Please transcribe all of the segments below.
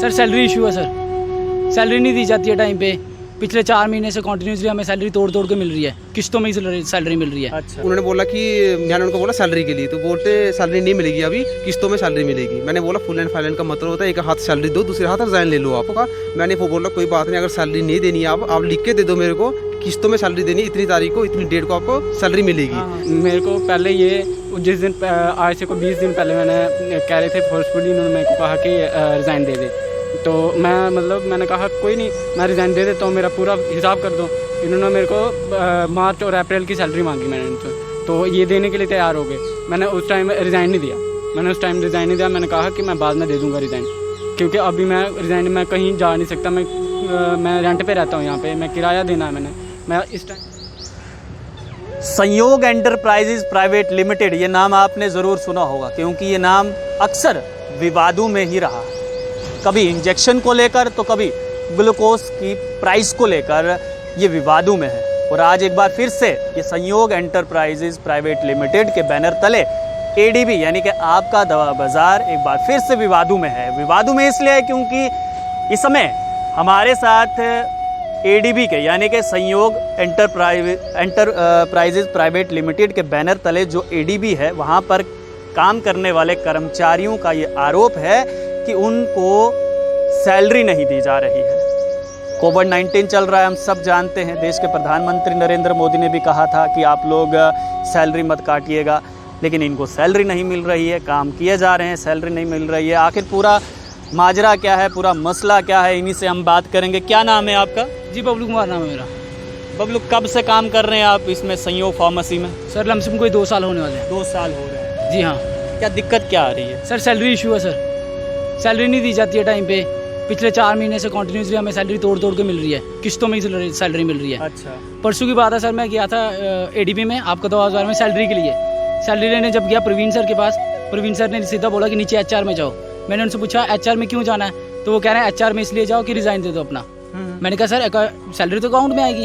Sir salary issue है sir, salary नहीं दी जाती है टाइम पे। पिछले 4 महीने से कंटिन्यूसली हमें सैलरी तोड़ तोड़ के मिल रही है, किस्तों में ही सैलरी मिल रही है। अच्छा, उन्होंने बोला कि मैंने उनको बोला सैलरी के लिए, तो बोलते सैलरी नहीं मिलेगी, अभी किस्तों में सैलरी मिलेगी। मैंने बोला फुल एंड फाइनल का मतलब होता है एक हाथ सैलरी दो, दूसरे हाथ रिजाइन ले लो आपका। मैंने वो बोला कोई बात नहीं, अगर सैलरी नहीं देनी है आप लिख के दे दो मेरे को, किस्तों में सैलरी देनी, इतनी तारीख को इतनी डेट को आपको सैलरी मिलेगी। मेरे को पहले ये जिस दिन आज से कोई 20 दिन पहले मैंने कह रहे थे फोर्सफुली, उन्होंने मेरे को कहा कि रिज़ाइन दे दे। तो मैंने कहा कोई नहीं, मैं रिज़ाइन दे देता हूँ, मेरा पूरा हिसाब कर दो। इन्होंने मेरे को मार्च और अप्रैल की सैलरी मांगी मैंने उनसे, तो ये देने के लिए तैयार हो गए। मैंने उस टाइम रिज़ाइन नहीं दिया, मैंने कहा कि मैं बाद में दे दूँगा रिज़ाइन, क्योंकि अभी मैं कहीं जा नहीं सकता। मैं रेंट पे रहता हूँ यहाँ पे, मैं किराया देना है मैं इस टाइम। संयोग एंटरप्राइजेज प्राइवेट लिमिटेड, ये नाम आपने ज़रूर सुना होगा, क्योंकि ये नाम अक्सर विवादों में ही रहा है। कभी इंजेक्शन को लेकर तो कभी ग्लूकोज की प्राइस को लेकर ये विवादों में है। और आज एक बार फिर से ये संयोग एंटरप्राइजेज प्राइवेट लिमिटेड के बैनर तले एडीबी यानी कि आपका दवा बाज़ार एक बार फिर से विवादों में है। विवादों में इसलिए है क्योंकि इस समय हमारे साथ एडीबी के यानी कि संयोग एंटरप्राइजेज प्राइवेट लिमिटेड के बैनर तले जो एडीबी है, वहाँ पर काम करने वाले कर्मचारियों का ये आरोप है कि उनको सैलरी नहीं दी जा रही है। कोविड-19 चल रहा है, हम सब जानते हैं। देश के प्रधानमंत्री नरेंद्र मोदी ने भी कहा था कि आप लोग सैलरी मत काटिएगा, लेकिन इनको सैलरी नहीं मिल रही है, काम किए जा रहे हैं, सैलरी नहीं मिल रही है। आखिर पूरा माजरा क्या है, पूरा मसला क्या है, इन्हीं से हम बात करेंगे। क्या नाम है आपका? जी बबलू कुमार नाम है मेरा। बबलू, कब से काम कर रहे हैं आप इसमें संयोग फार्मेसी में? सर लमसम कोई 2 साल होने वाले हैं। 2 साल हो रहे हैं। जी हाँ। क्या दिक्कत क्या आ रही है? सर सैलरी इशू है सर, सैलरी नहीं दी जाती है टाइम पे। पिछले 4 महीने से कंटिन्यूसली हमें सैलरी तोड़ तोड़ के मिल रही है, किस्तों में ही सैलरी मिल रही है। अच्छा, परसों की बात है सर, मैं गया था एडीबी में आपका दवा बाज़ार में सैलरी के लिए। सैलरी लेने जब गया प्रवीण सर के पास, प्रवीण सर ने सीधा बोला कि नीचे एचआर में जाओ। मैंने उनसे पूछा एचआर में क्यों जाना है, तो वो कह रहे हैं एचआर में इसलिए जाओ कि रिज़ाइन दे दो अपना। मैंने कहा सर सैलरी तो अकाउंट में आएगी,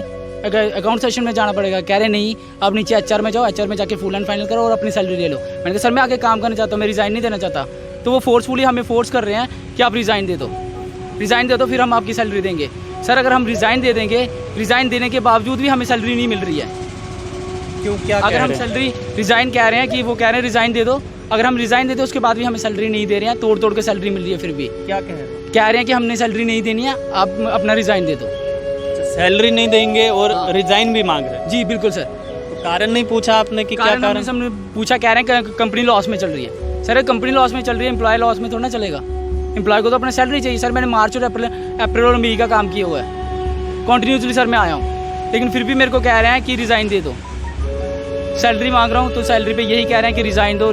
अकाउंट सेशन में जाना पड़ेगा। कह रहे नहीं, आप नीचे एचआर में जाओ, एचआर में जाके फुल एंड फाइनल करो और अपनी सैलरी ले लो। मैंने कहा सर मैं आगे काम करना चाहता हूँ, मैं रिज़ाइन नहीं देना चाहता। तो वो फोर्सफुली हमें फोर्स कर रहे हैं कि आप रिज़ाइन दे दो, फिर हम आपकी सैलरी देंगे। सर अगर हम रिज़ाइन दे देंगे, रिज़ाइन देने के बावजूद भी हमें सैलरी नहीं मिल रही है। क्यों, क्या अगर हम सैलरी रिज़ाइन कह रहे हैं कि वो कह रहे हैं रिज़ाइन दे दो, अगर हम रिज़ाइन दे दो उसके बाद भी हमें सैलरी नहीं दे रहे हैं, तोड़ तोड़ के सैलरी मिल रही है। फिर भी क्या कह रहे हैं कि हमने सैलरी नहीं देनी है, आप अपना रिज़ाइन दे दो। सैलरी नहीं देंगे और रिजाइन भी मांग रहे हैं? जी बिल्कुल सर। तो कारण नहीं पूछा आपने कि क्या कारण? हमने पूछा, कह रहे हैं कि कंपनी लॉस में चल रही है। सर कंपनी लॉस में चल रही है, एम्प्लॉय लॉस में थोड़ा ना चलेगा। एम्प्लॉय को तो अपना सैलरी चाहिए। सर मैंने मार्च और अप्रैल और मई का काम किया हुआ है, कंटिन्यूसली सर मैं आया हूँ, लेकिन फिर भी मेरे को कह रहे हैं कि रिज़ाइन दे दो। सैलरी मांग रहा हूँ तो सैलरी पे यही कह रहे हैं कि रिज़ाइन दो।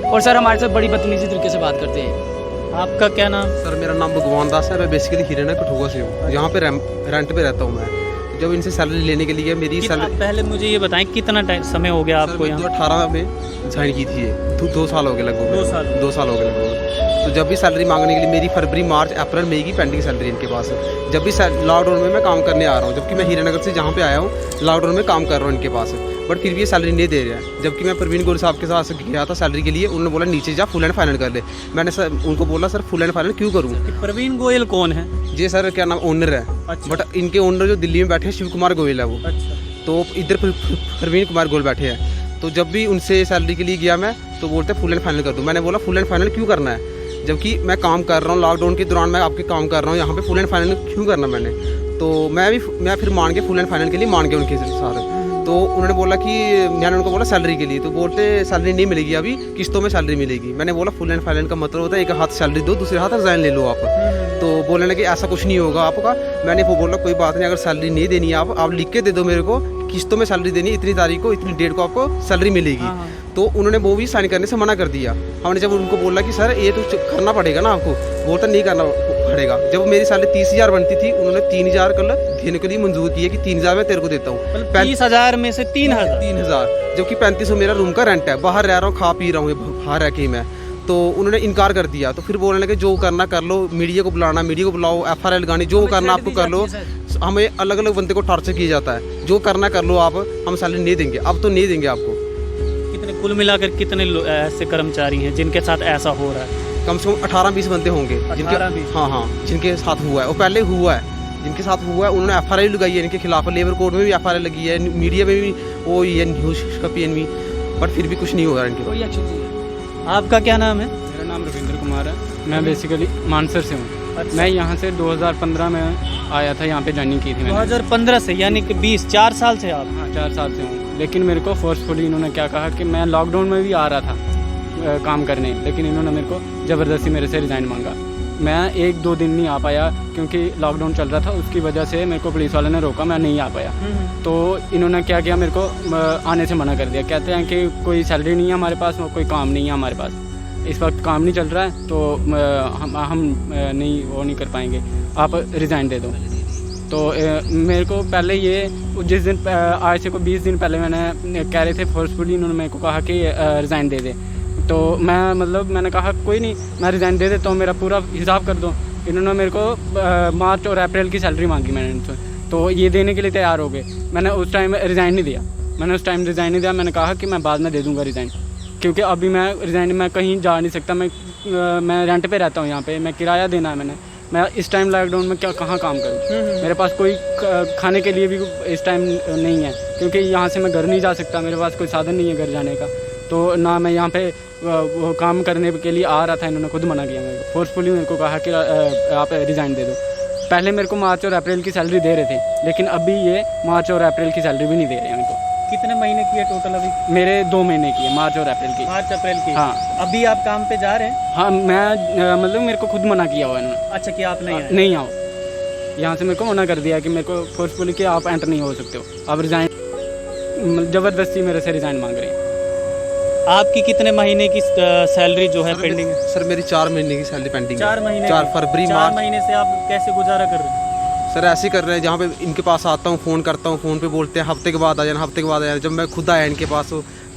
और सर हमारे साथ बड़ी बदतमीजी तरीके से बात करते हैं। आपका क्या नाम? सर मेरा नाम भगवान दास है, मैं बेसिकली हिरना कठुआ से हूँ, यहाँ पे रेंट पे रहता हूँ मैं। जब इनसे सैलरी लेने के लिए मेरी सैलरी, पहले मुझे ये बताएं कितना समय हो गया आपको यहाँ? 2018 में ज्वाइन की थी, ये 2 साल हो गए लगभग। 2 साल हो गए लगभग। तो जब भी सैलरी मांगने के लिए मेरी फरवरी मार्च अप्रैल मई की पेंडिंग सैलरी इनके पास है। जब भी लॉकडाउन में मैं काम करने आ रहा हूँ, जबकि मैं हीरानगर से जहाँ पे आया हूँ लॉकडाउन में काम कर रहा हूँ इनके पास, बट फिर भी ये सैलरी नहीं दे रहे हैं। जबकि मैं प्रवीण गोयल साहब के साथ गया था सैलरी के लिए, उन्होंने बोला नीचे जा फुल एंड फाइनल कर ले। मैंने सर उनको बोला सर फुल एंड फाइनल क्यों करूँ? प्रवीण गोयल कौन है? जी सर क्या नाम ओनर है। अच्छा। बट इनके ओनर जो दिल्ली में बैठे हैं शिव कुमार गोयल है वो। अच्छा। तो इधर प्रवीण कुमार गोयल बैठे हैं। तो जब भी उनसे सैलरी के लिए गया मैं, तो बोलते फुल एंड फाइनल कर दूँ। मैंने बोला फुल एंड फाइनल क्यों करना है, जबकि मैं काम कर रहा हूँ लॉकडाउन के दौरान, मैं आपके काम कर रहा हूँ, यहाँ पे फुल एंड फाइनल क्यों करना मैंने? तो मैं फिर मान के फुल एंड फाइनल के लिए मान गया उनके साथ। तो उन्होंने बोला कि मैंने उनको बोला सैलरी के लिए, तो बोलते सैलरी नहीं मिलेगी, अभी किस्तों में सैलरी मिलेगी। मैंने बोला फुल एंड फाइनल का मतलब होता है एक हाथ सैलरी दो, दूसरे हाथ रिजाइन ले लो आप। तो बोलने लगे ऐसा कुछ नहीं होगा आपका। मैंने वो बोला कोई बात नहीं, अगर सैलरी नहीं देनी है आप लिख के दे दो मेरे को, किस्तों में सैलरी देनी, इतनी तारीख को इतनी डेट को आपको सैलरी मिलेगी। तो उन्होंने वो भी साइन करने से मना कर दिया। हमने जब उनको बोला कि सर ये तो करना पड़ेगा ना आपको, बोलता नहीं करना पड़ेगा। जब मेरी सैलरी 30,000 बनती थी, उन्होंने 3,000 कल देने के लिए मंजूर किया कि 3,000 मैं तेरे को देता हूँ। 30,000 में से 3,000, जबकि 3500 मेरा रूम का रेंट है, बाहर रह रहा हूँ, खा पी रहा हूँ बाहर रह के मैं। तो उन्होंने इनकार कर दिया। तो फिर बोलने लगे जो करना कर लो, मीडिया को बुलाना मीडिया को बुलाओ, FRL लगानी, जो करना आपको कर लो। हमें अलग अलग बंदे को टार्चर किया जाता है, जो करना कर लो आप, हम सैलरी नहीं देंगे, अब तो नहीं देंगे आपको। कितने कुल मिलाकर कितने ऐसे कर्मचारी हैं जिनके साथ ऐसा हो रहा है? कम से कम 18-20 बंदे होंगे 18-20? हाँ, जिनके साथ हुआ है, वो पहले हुआ है, जिनके साथ हुआ है उन्होंने FRI लगाई है इनके खिलाफ, लेबर कोड में भी FRI लगी है, मीडिया में भी वो ये न्यूज़ का PNB, बट फिर भी कुछ नहीं हो रहा इनके कोई एक्शन नहीं है। आपका क्या नाम है? मेरा नाम रविंद्र कुमार है, मैं बेसिकली मानसर से हूँ। मैं यहाँ से 2015 में आया था, यहाँ पे ज्वाइनिंग की थी मैंने। 2015 से, यानी कि 4 साल से आप? हाँ, 4 साल से हूँ। लेकिन मेरे को फोर्सफुली इन्होंने क्या कहा कि मैं लॉकडाउन में भी आ रहा था काम करने, लेकिन इन्होंने मेरे को ज़बरदस्ती मेरे से रिज़ाइन मांगा। मैं 1-2 दिन नहीं आ पाया क्योंकि लॉकडाउन चल रहा था, उसकी वजह से मेरे को पुलिस वाले ने रोका, मैं नहीं आ पाया। तो इन्होंने क्या किया, मेरे को आने से मना कर दिया। कहते हैं कि कोई सैलरी नहीं है हमारे पास, कोई काम नहीं है हमारे पास, इस वक्त काम नहीं चल रहा है, तो हम नहीं वो नहीं कर पाएंगे, आप रिज़ाइन दे दो। तो मेरे को पहले ये जिस दिन आज से को 20 दिन पहले मैंने कह रहे थे फोर्सफुली, इन्होंने मेरे को कहा कि रिज़ाइन दे दे। तो मैंने कहा कोई नहीं, मैं रिज़ाइन दे देता हूँ, मेरा पूरा हिसाब कर दो। इन्होंने मेरे को मार्च और अप्रैल की सैलरी मांगी मैंने उनसे, तो ये देने के लिए तैयार हो गए। मैंने उस टाइम रिज़ाइन नहीं दिया, मैंने कहा कि मैं बाद में दे दूँगा रिज़ाइन, क्योंकि अभी मैं कहीं जा नहीं सकता, मैं रेंट पे रहता हूँ यहाँ पे, मैं किराया देना है मैं इस टाइम लॉकडाउन में कहाँ काम करूँ। मेरे पास कोई खाने के लिए भी इस टाइम नहीं है, क्योंकि यहाँ से मैं घर नहीं जा सकता, मेरे पास कोई साधन नहीं है घर जाने का। तो ना मैं यहाँ पे वो काम करने के लिए आ रहा था, इन्होंने खुद मना किया मेरे को, फोर्सफुली मेरे को कहा कि आप रिज़ाइन दे दो। पहले मेरे को मार्च और अप्रैल की सैलरी दे रहे थे, लेकिन अभी ये मार्च और अप्रैल की सैलरी भी नहीं दे रहे हैं मेरे को। कितने महीने की है टोटल अभी? मेरे 2 महीने की है, मार्च और अप्रैल की। मार्च अप्रैल की? हाँ। अभी आप काम पे जा रहे हैं? हाँ, मैं मतलब मेरे को खुद मना किया हुआ इन्होंने। अच्छा, कि आप नहीं आए? नहीं आओ, यहाँ से मेरे को मना कर दिया कि मेरे को फोर्सफुली कि आप एंटर नहीं हो सकते हो, आप रिज़ाइन, ज़बरदस्ती मेरे से रिज़ाइन मांग रहे हैं। आपकी कितने महीने की सैलरी जो है पेंडिंग है? सर मेरी 4 महीने की सैलरी पेंडिंग है। 4 महीने? 4 फरवरी 4 मार्च। महीने से आप कैसे गुजारा कर रहे हैं? सर ऐसे ही कर रहे हैं, जहाँ पे इनके पास आता हूँ, फ़ोन करता हूँ, फ़ोन पे बोलते हैं हफ्ते के बाद आ जाना। जब मैं खुद आया इनके पास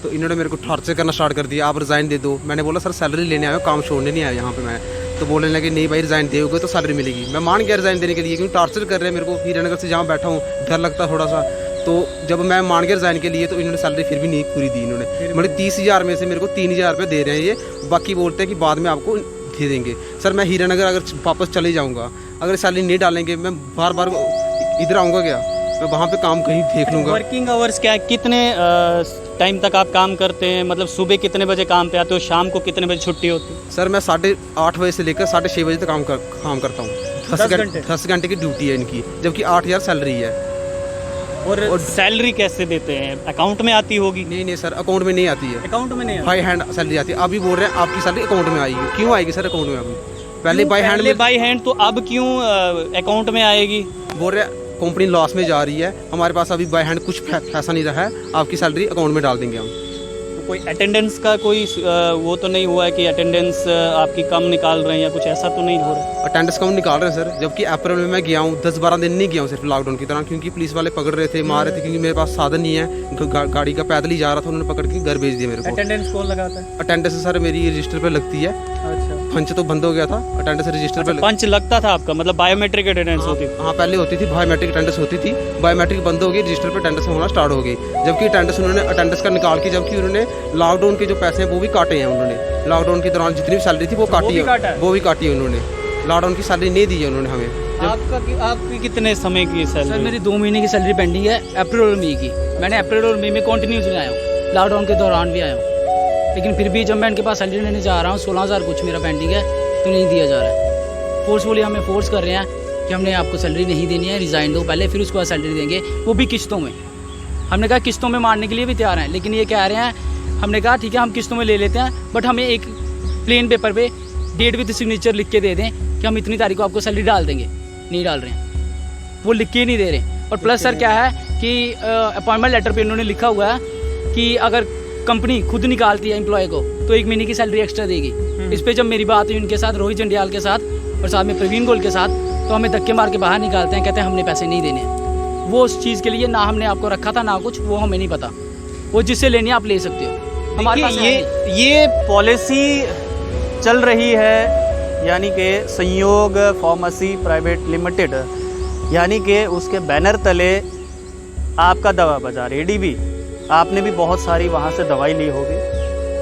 तो इन्होंने मेरे को टॉर्चर करना स्टार्ट कर दिया, आप रिज़ाइन दे दो। मैंने बोला सर सैलरी लेने आया हूँ, काम छोड़ने नहीं आया यहाँ पे मैं। तो बोलने लगे नहीं भाई रिज़ाइन दोगे तो सैलरी मिलेगी। मैं मान गया रिज़ाइन देने के लिए, क्योंकि टॉर्चर कर रहे हैं मेरे को। हीरानगर से जहाँ बैठा हूँ डर लगता थोड़ा सा, तो जब मैं मान गया रिज़ाइन के लिए तो इन्होंने सैलरी फिर भी नहीं पूरी दी इन्होंने। मतलब 30,000 में से मेरे को 3,000 रुपये दे रहे हैं ये, बाकी बोलते हैं कि बाद में आपको दे देंगे। सर मैं हीरानगर अगर वापस चले जाऊँगा, अगर सैलरी नहीं डालेंगे, मैं बार बार इधर आऊँगा क्या? मैं वहाँ पे काम कहीं देख लूँगा। वर्किंग आवर्स क्या है? कितने टाइम तक आप काम करते हैं? मतलब सुबह कितने बजे काम पे आते हो, शाम को कितने बजे छुट्टी होती है? सर मैं 8:30 बजे से लेकर 6:30 बजे तक काम करता हूँ। 10 घंटे की ड्यूटी है इनकी, जबकि 8,000 सैलरी है। और सैलरी कैसे देते हैं? अकाउंट में आती होगी? नहीं सर, अकाउंट में नहीं आती है। अकाउंट में नहीं आती? बाई हैंड सैलरी आती है। अभी बोल रहे हैं आपकी सैलरी अकाउंट में आएगी। क्यों आएगी सर अकाउंट में? अभी पहले बाई हैंड, तो अब क्यों अकाउंट में आएगी? बोल रहे हैं कंपनी लॉस में जा रही है, हमारे पास अभी बाई हैंड कुछ पैसा नहीं रहा है, आपकी सैलरी अकाउंट में डाल देंगे हम। तो कोई अटेंडेंस का कोई वो तो नहीं हुआ है कि अटेंडेंस आपकी कम निकाल रहे हैं या कुछ ऐसा तो नहीं हो रहा? अटेंडेंस कम निकाल रहे हैं सर, जबकि अप्रैल में मैं गया हूँ, 10-12 दिन नहीं गया हूँ सिर्फ लॉकडाउन के दौरान, क्योंकि पुलिस वाले पकड़ रहे थे, मार रहे थे, क्योंकि मेरे पास साधन नहीं है, गाड़ी का पैदल ही जा रहा था, उन्होंने पकड़ के घर भेज दिया मेरे को। अटेंडेंस कौन लगाता है? अटेंडेंस सर मेरी रजिस्टर पे लगती है। अच्छा, पंच तो बंद हो गया था, अटेंडेंस रजिस्टर पे पंच लगता था आपका? मतलब बायोमेट्रिक अटेंडेंस होती थी? हाँ पहले होती थी, बायोमेट्रिक अटेंडेंस होती थी, बायोमेट्रिक बंद हो गई, रजिस्टर पे अटेंडेंस होना स्टार्ट हो गई। जबकि अटेंडेंस उन्होंने अटेंडेंस का निकाल के, जबकि उन्होंने लॉकडाउन के जो पैसे हैं वो भी काटे हैं उन्होंने। लॉकडाउन के दौरान जितनी भी सैलरी थी वो काटी है, वो भी काटी है उन्होंने। लॉकडाउन की सैलरी नहीं दी है उन्होंने हमें। आपकी कितने समय की सैलरी? सर मेरी 2 महीने की सैलरी पेंडिंग है, अप्रैल और मई की। मैंने अप्रैल और मई में कंटिन्यूसली आया हूँ, लॉकडाउन के दौरान भी आया हूँ, लेकिन फिर भी जब मैं इनके पास सैलरी लेने जा रहा हूँ 16,000 कुछ मेरा पेंडिंग है, तो नहीं दिया जा रहा है। फोर्सफुली हमें फोर्स कर रहे हैं कि हमने आपको सैलरी नहीं देनी है, रिज़ाइन दो पहले, फिर उसके बाद सैलरी देंगे, वो भी किस्तों में। हमने कहा किस्तों में मारने के लिए भी तैयार हैं, लेकिन ये कह रहे हैं, हमने कहा ठीक है हम किस्तों में ले लेते हैं, बट हमें एक प्लेन पेपर पे डेट विद सिग्नेचर लिख के दे दें कि हम इतनी तारीख को आपको सैलरी डाल देंगे। नहीं डाल रहे हैं, वो लिख के नहीं दे रहे। और प्लस सर क्या है कि अपॉइंटमेंट लेटर पे इन्होंने लिखा हुआ है कि अगर कंपनी खुद निकालती है एम्प्लॉय को तो 1 महीने की सैलरी एक्स्ट्रा देगी। इस पे जब मेरी बात हुई उनके साथ, रोहित जंडियाल के साथ और साथ में प्रवीण गोयल के साथ, तो हमें धक्के मार के बाहर निकालते हैं, कहते हैं हमने पैसे नहीं देने। वो उस चीज़ के लिए ना हमने आपको रखा था ना कुछ, वो हमें नहीं पता, वो जिससे लेनी आप ले सकते हो। हमारे पास ये पॉलिसी चल रही है, यानी कि संयोग फार्मेसी प्राइवेट लिमिटेड, यानी कि उसके बैनर तले आपका दवा बाजार ADB, आपने भी बहुत सारी वहाँ से दवाई ली होगी।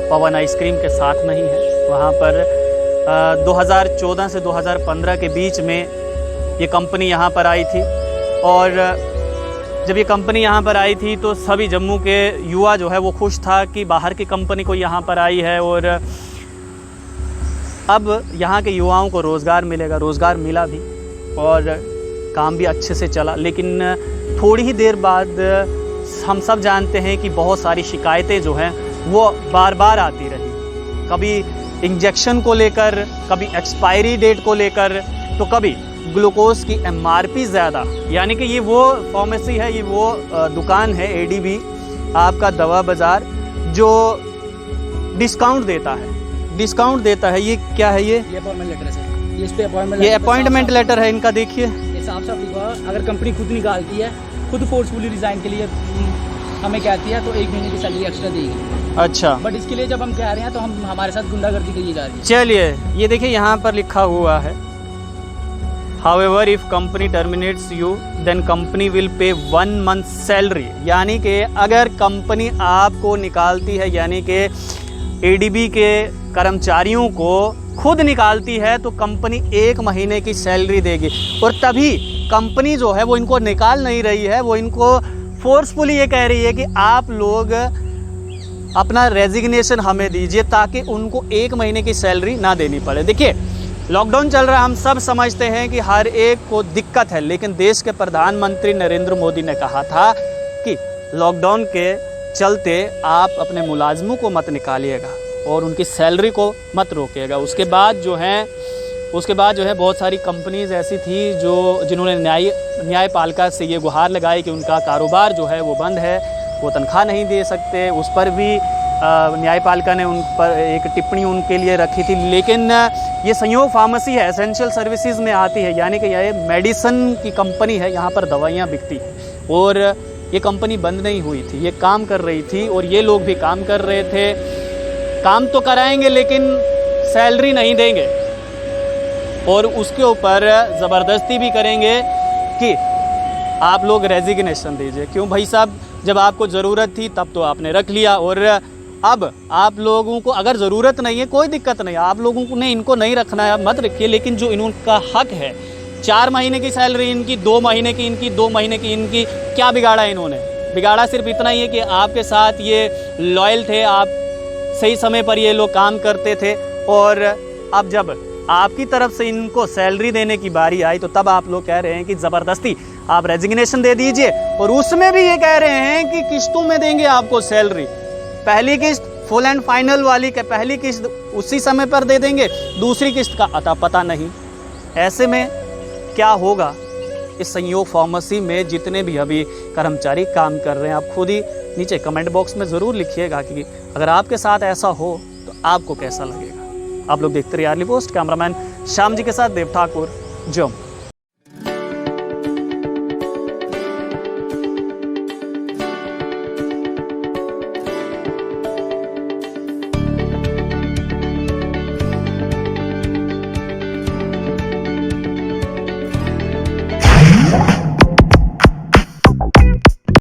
पवन आइसक्रीम के साथ में ही है, वहाँ पर 2014 से 2015 के बीच में ये कंपनी यहाँ पर आई थी। और जब ये कंपनी यहाँ पर आई थी तो सभी जम्मू के युवा जो है वो खुश था कि बाहर की कंपनी को यहाँ पर आई है और अब यहाँ के युवाओं को रोज़गार मिलेगा। रोज़गार मिला भी और काम भी अच्छे से चला, लेकिन थोड़ी ही देर बाद हम सब जानते हैं कि बहुत सारी शिकायतें जो हैं वो बार बार आती रही। कभी इंजेक्शन को लेकर, कभी एक्सपायरी डेट को लेकर, तो कभी ग्लूकोज की MRP ज़्यादा। यानी कि ये वो फार्मेसी है, ये वो दुकान है ADB आपका दवा बाज़ार जो डिस्काउंट देता है। ये क्या है? ये अपॉइंटमेंट लेटर है सर, ये इस पे अपॉइंटमेंट ये अपॉइंटमेंट लेटर है इनका। देखिए ये साफ साफ लिखा हुआ है, अगर कंपनी खुद निकालती है, खुद फोर्सफुली रिजाइन के लिए हमें कहती है तो 1 महीने की सैलरी एक्स्ट्रा देगी। अच्छा, बट इसके लिए जब हम कह रहे हैं तो हम हमारे साथ गुंडागर्दी की जा रही है। चलिए ये देखिए यहाँ पर लिखा हुआ है, However, if company terminates you, then company will pay 1 month salary। यानी कि अगर कंपनी आपको निकालती है, यानी कि ADB के कर्मचारियों को खुद निकालती है तो कंपनी 1 महीने की सैलरी देगी। और तभी कंपनी जो है वो इनको निकाल नहीं रही है, वो इनको फोर्सफुली ये कह रही है कि आप लोग अपना रेजिग्नेशन हमें दीजिए ताकि उनको 1 महीने की सैलरी ना देनी पड़े। देखिए लॉकडाउन चल रहा है, हम सब समझते हैं कि हर एक को दिक्कत है, लेकिन देश के प्रधानमंत्री नरेंद्र मोदी ने कहा था कि लॉकडाउन के चलते आप अपने मुलाजमों को मत निकालिएगा और उनकी सैलरी को मत रोकिएगा। उसके बाद जो है बहुत सारी कंपनीज ऐसी थी जिन्होंने न्यायपालिका से ये गुहार लगाई कि उनका कारोबार जो है वो बंद है, वो तनख्वाह नहीं दे सकते। उस पर भी न्यायपालिका ने उन पर एक टिप्पणी उनके लिए रखी थी। लेकिन ये संयोग फार्मेसी है, एसेंशियल सर्विसेज में आती है, यानी कि ये मेडिसिन की कंपनी है, यहाँ पर दवाइयाँ बिकती हैं। और ये कंपनी बंद नहीं हुई थी, ये काम कर रही थी और ये लोग भी काम कर रहे थे। काम तो कराएंगे लेकिन सैलरी नहीं देंगे और उसके ऊपर ज़बरदस्ती भी करेंगे कि आप लोग रेजिग्नेशन दीजिए। क्यों भाई साहब, जब आपको ज़रूरत थी तब तो आपने रख लिया और अब आप लोगों को अगर ज़रूरत नहीं है कोई दिक्कत नहीं, आप लोगों को ने इनको नहीं रखना है मत रखिए, लेकिन जो इनका हक है 4 महीने की सैलरी इनकी, 2 महीने की इनकी, 2 महीने की इनकी, क्या बिगाड़ा इन्होंने? बिगाड़ा सिर्फ इतना ही है कि आपके साथ ये लॉयल थे, आप सही समय पर ये लोग काम करते थे और अब जब आपकी तरफ से इनको सैलरी देने की बारी आई तो तब आप लोग कह रहे हैं कि ज़बरदस्ती आप रेजिग्नेशन दे दीजिए। और उसमें भी ये कह रहे हैं कि किस्तों में देंगे आपको सैलरी। पहली किस्त फुल एंड फाइनल वाली का पहली किस्त उसी समय पर दे देंगे, दूसरी किस्त का अता पता नहीं। ऐसे में क्या होगा इस संयोग फार्मेसी में जितने भी अभी कर्मचारी काम कर रहे हैं? आप खुद ही नीचे कमेंट बॉक्स में ज़रूर लिखिएगा कि अगर आपके साथ ऐसा हो तो आपको कैसा लगेगा। आप लोग देखते रहिए early post. Cameraman Shyam ji के साथ देव ठाकुर, जम्मू।